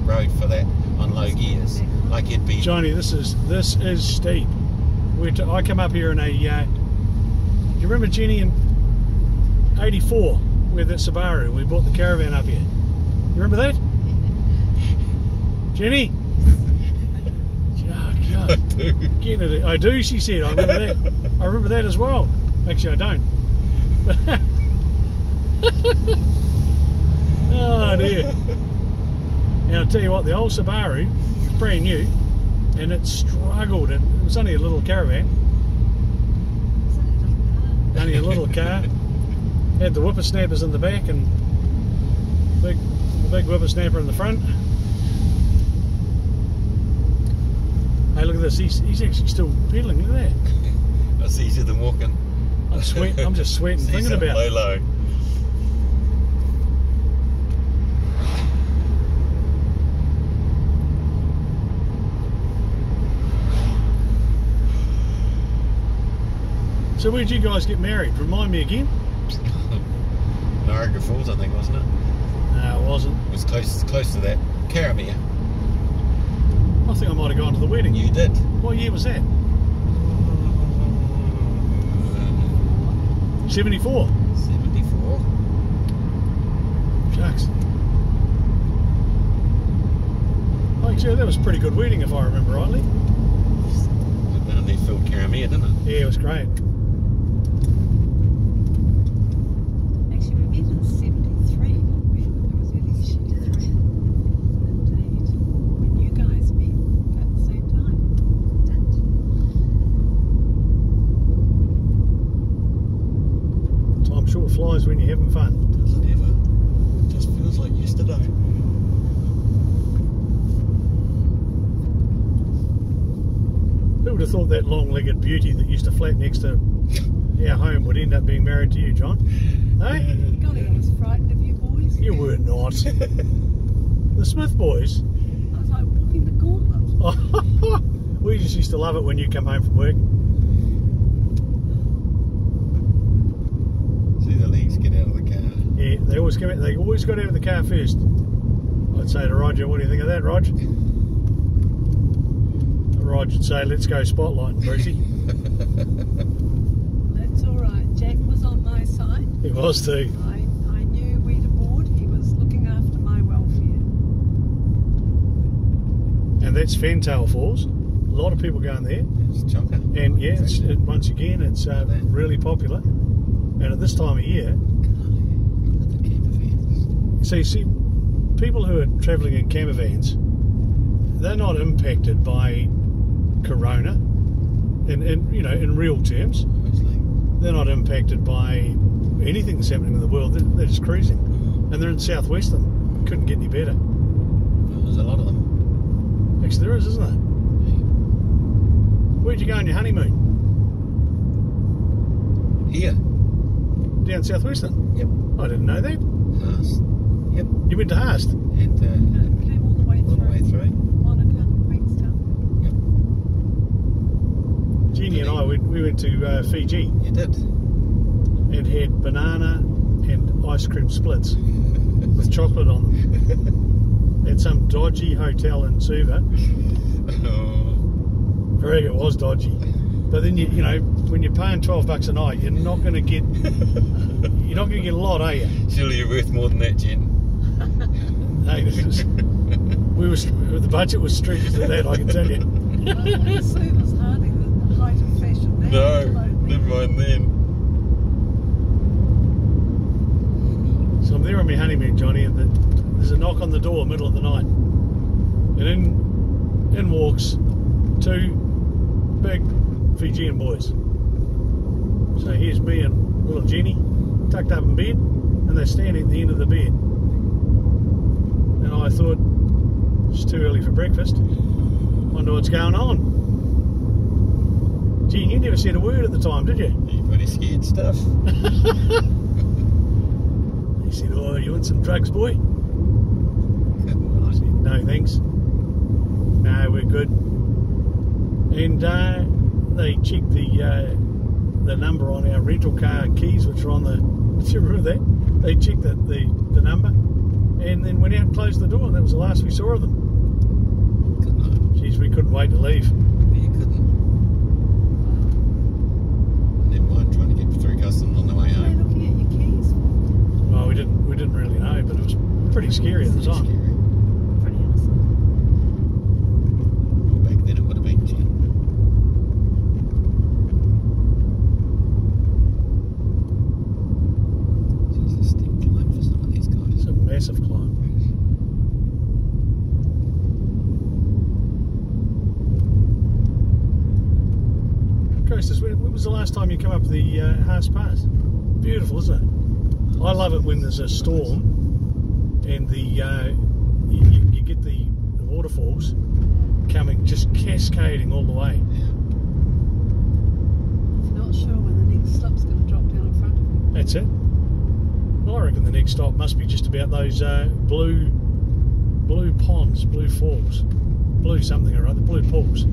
road for that on low gears. Like it'd be... Johnny, this is steep. I come up here in a... do you remember, Jenny, in 84, with that Subaru, we bought the caravan up here? You remember that? Jenny? I do. I do, she said. I remember that. I remember that as well. Actually, I don't. Oh dear. And I'll tell you what, the old Subaru was brand new and it struggled. It was only a little caravan. Only a little car. Had the whippersnappers in the back and the big whippersnapper in the front. Hey, look at this. He's actually still pedaling. Look at that. That's easier than walking. I'm sweating. I'm just sweating thinking about it. Low. So where'd you guys get married? Remind me again. Niagara Falls, I think, wasn't it? No, it wasn't. It was close to that. Caramere. I think I might have gone to the wedding. You did. What year was that? 74. 74. Shucks. Actually, that was a pretty good wedding if I remember rightly. Down there filled Caramere, didn't it? Yeah, it was great. Actually, we met in 73. It was early 73. Indeed. When you guys met at the same time. Time sure flies when you're having fun. Does it ever? It just feels like yesterday. Who would have thought that long-legged beauty that used to flat next to our home would end up being married to you, John? Hey? Golly, I was frightened of you boys. You were not. The Smith boys? I was like walking the gauntlet. We just used to love it when you come home from work. See the legs get out of the car. Yeah, they always come out, they always got out of the car first. I'd say to Roger, what do you think of that, Roger? Roger'd say, let's go spotlighting, Brucey. That's all right. Jack was on my side. He was too. I knew where to board. He was looking after my welfare. And that's Fantail Falls. A lot of people going there. It's chocker. And yeah, once again, it's really popular. And at this time of year, so you see, people who are travelling in camper vans, they're not impacted by Corona, in real terms. They're not impacted by anything that's happening in the world. They're just cruising, and they're in Southwestern. Couldn't get any better. Well, there's a lot of them. Actually, there is, isn't there? Where'd you go on your honeymoon? Here. Down Southwestern. Yep. I didn't know that. Haast. Yep. You went to Haast. And Came all the way through. Monica, Queenstown. Yep. Jeannie and I we went to Fiji. You did. And had banana and ice cream splits with chocolate on them at some dodgy hotel in Suva. I reckon it was dodgy. But then you know when you're paying $12 a night, you're not going to get a lot, are you? Surely you're worth more than that, Jen. Hey, the budget was stretched to that, I can tell you. Honestly, it was hardly the height of fashion then. No, never mind then. So I'm there on my honeymoon, Johnny, and there's a knock on the door middle of the night. And in walks two big Fijian boys. So here's me and little Jenny, tucked up in bed, and they're standing at the end of the bed. And I thought, it's too early for breakfast. Wonder what's going on. Gee, you never said a word at the time, did you? You're pretty scared stuff. He said, oh, you want some drugs, boy? I said, no, thanks. No, we're good. And they checked the number on our rental car keys, which are on the... Do you remember that? They checked the number, and then went out and closed the door, and that was the last we saw of them. Good night. Jeez, we couldn't wait to leave. You couldn't. Never mind trying to get through customs on the way What are you home. looking at your keys for? Well, we didn't really know, but it was pretty scary at the time. Scary. Pretty awesome. Well, back then it would have been gin. Jeez, a steep climb for some of these guys. It's a massive climb. Coasters, when was the last time you come up the Haast Pass? Beautiful, isn't it? I love it when there's a storm and you get the waterfalls coming, just cascading all the way. Yeah. I'm not sure when the next stop's going to drop down in front of me. That's it. Well, I reckon the next stop must be just about those blue ponds, blue falls, blue something or other, blue pools.